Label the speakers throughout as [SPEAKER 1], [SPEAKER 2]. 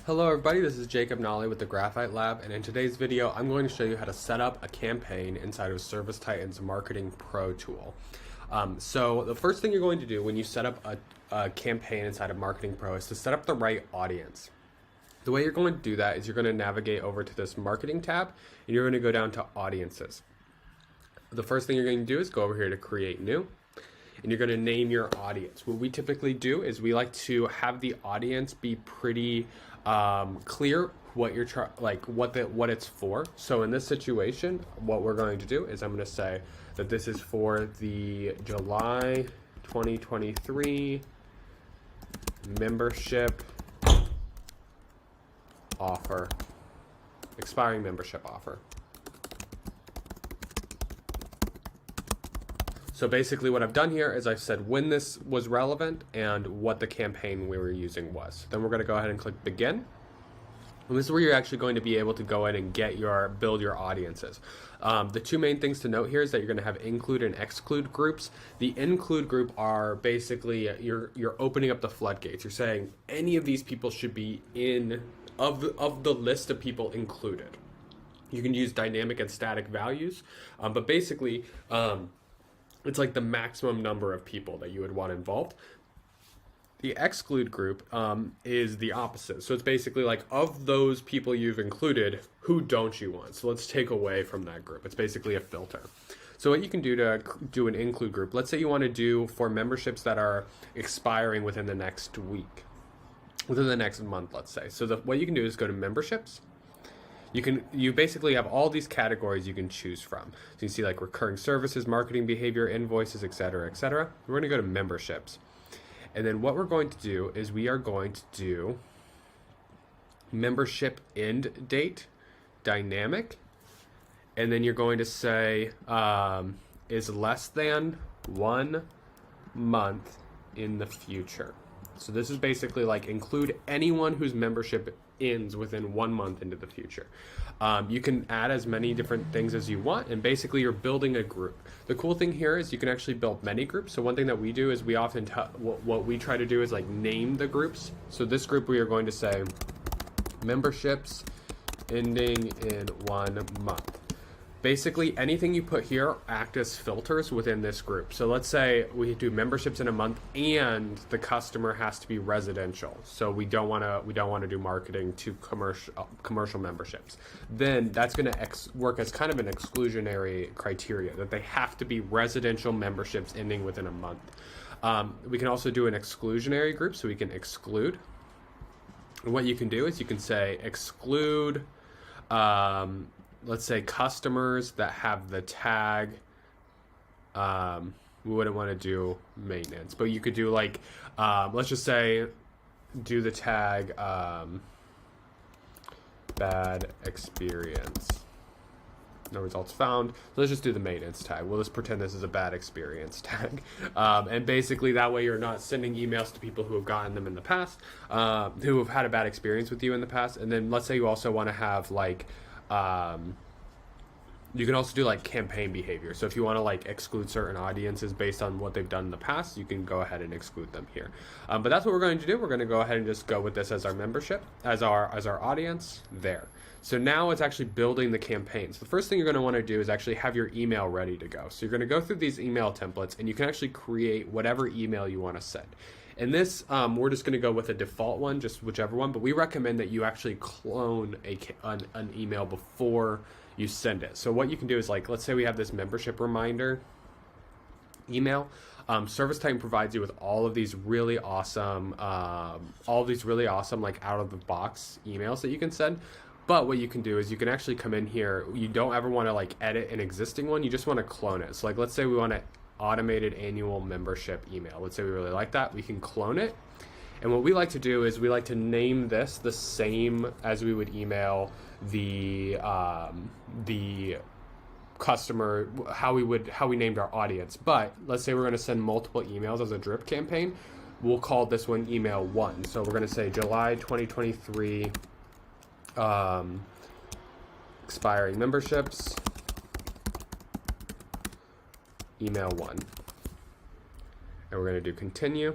[SPEAKER 1] Hello everybody, this is Jacob Nolly with the Graphite Lab, and in today's video I'm going to show you how to set up a campaign inside of ServiceTitan's Marketing Pro tool. So the first thing you're going to do when you set up a campaign inside of Marketing Pro is to set up the right audience. The way you're going to do that is you're going to navigate over to this Marketing tab and you're going to go down to Audiences. The first thing you're going to do is go over here to Create New. And you're going to name your audience. What we typically do is we like to have the audience be pretty clear what you're what it's for. So in this situation, what we're going to do is I'm going to say that this is for the July 2023 membership offer, expiring membership offer. So basically what I've done here is I've said when this was relevant and what the campaign we were using was. Then we're going to go ahead and click begin. And this is where you're actually going to be able to go in and build your audiences. The two main things to note here is that you're going to have include and exclude groups. The include group are basically you're opening up the floodgates. You're saying any of these people should be in of the list of people included. You can use dynamic and static values, but basically it's like the maximum number of people that you would want involved. The exclude group is the opposite. So it's basically like, of those people you've included, who don't you want? So let's take away from that group. It's basically a filter. So what you can do to do an include group, let's say you want to do for memberships that are expiring within the next week, within the next month, let's say. So what you can do is go to memberships. You basically have all these categories you can choose from. So you can see like recurring services, marketing behavior, invoices, etc., etc. We're going to go to memberships. And then what we're going to do is we are going to do membership end date, dynamic. And then you're going to say is less than 1 month in the future. So this is basically like include anyone whose membership ends within 1 month into the future. You can add as many different things as you want, and basically you're building a group. The cool thing here is you can actually build many groups. So one thing that we do is we often what we try to do is like name the groups. So this group we are going to say memberships ending in 1 month. Basically, anything you put here act as filters within this group. So let's say we do memberships in a month, and the customer has to be residential. So we don't want to do marketing to commercial memberships. Then that's going to work as kind of an exclusionary criteria that they have to be residential memberships ending within a month. We can also do an exclusionary group, so we can exclude. And what you can do is you can say exclude. Let's say customers that have the tag, we wouldn't want to do maintenance, but you could do like, let's just say do the tag bad experience. No results found. So let's just do the maintenance tag. We'll just pretend this is a bad experience tag. And basically that way you're not sending emails to people who have gotten them in the past, who have had a bad experience with you in the past. And then let's say you also want to have like, you can also do like campaign behavior. So if you want to like exclude certain audiences based on what they've done in the past, you can go ahead and exclude them here. But that's what we're going to do. We're going to go ahead and just go with this as our membership, as our audience there. So now it's actually building the campaign. So the first thing you're going to want to do is actually have your email ready to go. So you're going to go through these email templates, and you can actually create whatever email you want to send. In this, we're just going to go with a default one, just whichever one, but we recommend that you actually clone an email before you send it. So what you can do is like, let's say we have this membership reminder email. ServiceTitan provides you with all of these really awesome, like out of the box emails that you can send. But what you can do is you can actually come in here. You don't ever want to like edit an existing one. You just want to clone it. So like, let's say we want to automated annual membership email. Let's say we really like that. We can clone it. And what we like to do is we like to name this the same as we would email the customer, how we named our audience. But let's say we're going to send multiple emails as a drip campaign. We'll call this one email 1. So we're going to say July 2023 expiring memberships email 1. And we're going to do continue.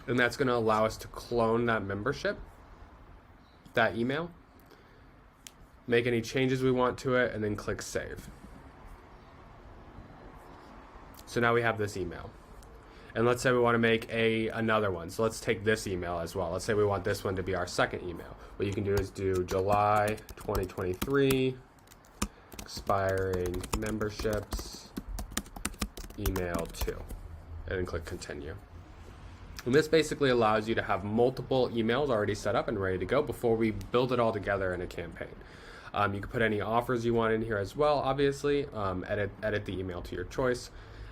[SPEAKER 1] And that's going to allow us to clone that membership. that email, make any changes we want to it, and then click save. So now we have this email. And let's say we want to make another one. So let's take this email as well. Let's say we want this one to be our second email. What you can do is do July 2023, expiring memberships, email 2, and then click continue. And this basically allows you to have multiple emails already set up and ready to go before we build it all together in a campaign. You can put any offers you want in here as well, obviously. Edit the email to your choice.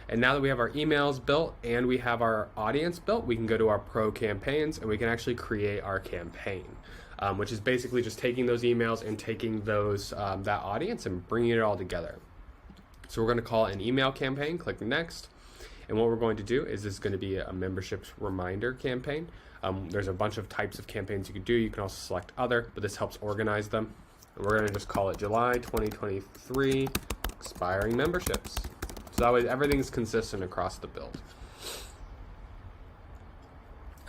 [SPEAKER 1] And now that we have our emails built and we have our audience built, we can go to our pro campaigns and we can actually create our campaign, which is basically just taking those emails and taking those that audience and bringing it all together. So we're going to call it an email campaign. Click next. And what we're going to do is this is going to be a memberships reminder campaign. There's a bunch of types of campaigns you can do. You can also select other, but this helps organize them. And we're going to just call it July 2023 expiring memberships. So that way everything's consistent across the build.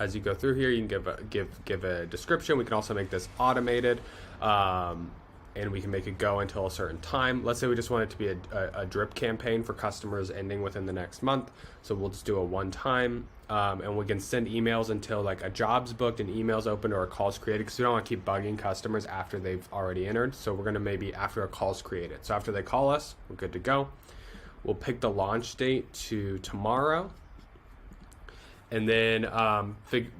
[SPEAKER 1] As you go through here, you can give a description. We can also make this automated, and we can make it go until a certain time. Let's say we just want it to be a drip campaign for customers ending within the next month. So we'll just do a one time, and we can send emails until like a job's booked and emails open or a call's created, because we don't want to keep bugging customers after they've already entered. So we're gonna maybe after a call's created. So after they call us, we're good to go. We'll pick the launch date to tomorrow, and then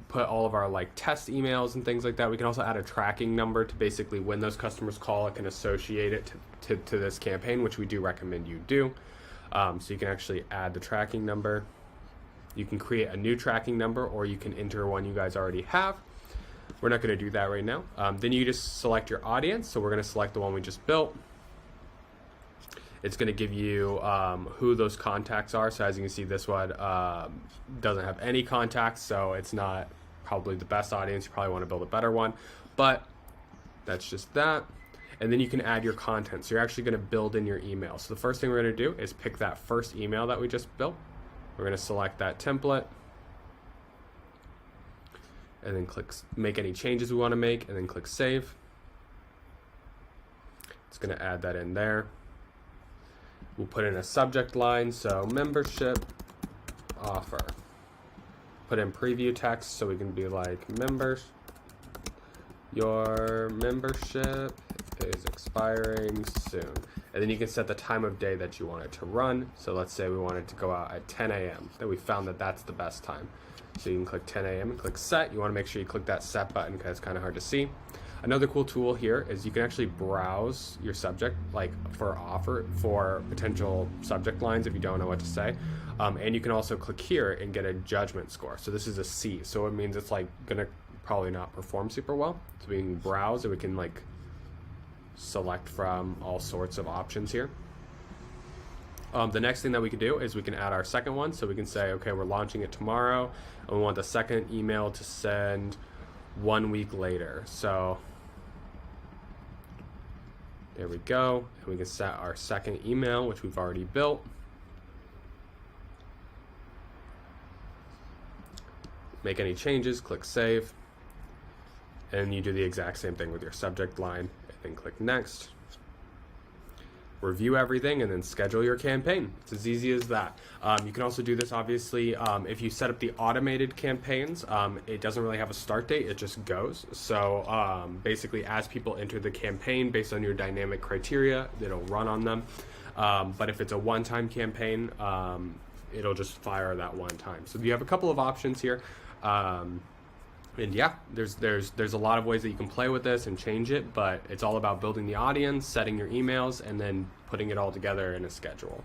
[SPEAKER 1] put all of our like test emails and things like that. We can also add a tracking number to basically when those customers call, it can associate it to this campaign, which we do recommend you do. So you can actually add the tracking number. You can create a new tracking number, or you can enter one you guys already have. We're not going to do that right now. Then you just select your audience. So we're going to select the one we just built. It's going to give you who those contacts are. So as you can see, this one doesn't have any contacts, so it's not probably the best audience. You probably want to build a better one, but that's just that. And then you can add your content. So you're actually going to build in your email. So the first thing we're going to do is pick that first email that we just built. We're going to select that template, and then click make any changes we want to make, and then click save. It's going to add that in there. We'll put in a subject line, so membership offer. Put in preview text, so we can be like, members, your membership is expiring soon. And then you can set the time of day that you want it to run. So let's say we want it to go out at 10 a.m. Then we found that that's the best time. So you can click 10 a.m. and click set. You want to make sure you click that set button because it's kind of hard to see. Another cool tool here is you can actually browse your subject, like for potential subject lines if you don't know what to say. And you can also click here and get a judgment score. So this is a C, so it means it's like gonna probably not perform super well. So we can browse and we can like select from all sorts of options here. The next thing that we can do is we can add our second one. So we can say, okay, we're launching it tomorrow, and we want the second email to send 1 week later. So there we go. And we can set our second email, which we've already built. Make any changes, click save. And you do the exact same thing with your subject line, and then click next. Review everything, and then schedule your campaign. It's as easy as that. You can also do this, obviously, if you set up the automated campaigns. It doesn't really have a start date, it just goes. So basically, as people enter the campaign based on your dynamic criteria, it'll run on them. But if it's a one-time campaign, it'll just fire that one time. So you have a couple of options here. And yeah, there's a lot of ways that you can play with this and change it, but it's all about building the audience, setting your emails, and then putting it all together in a schedule.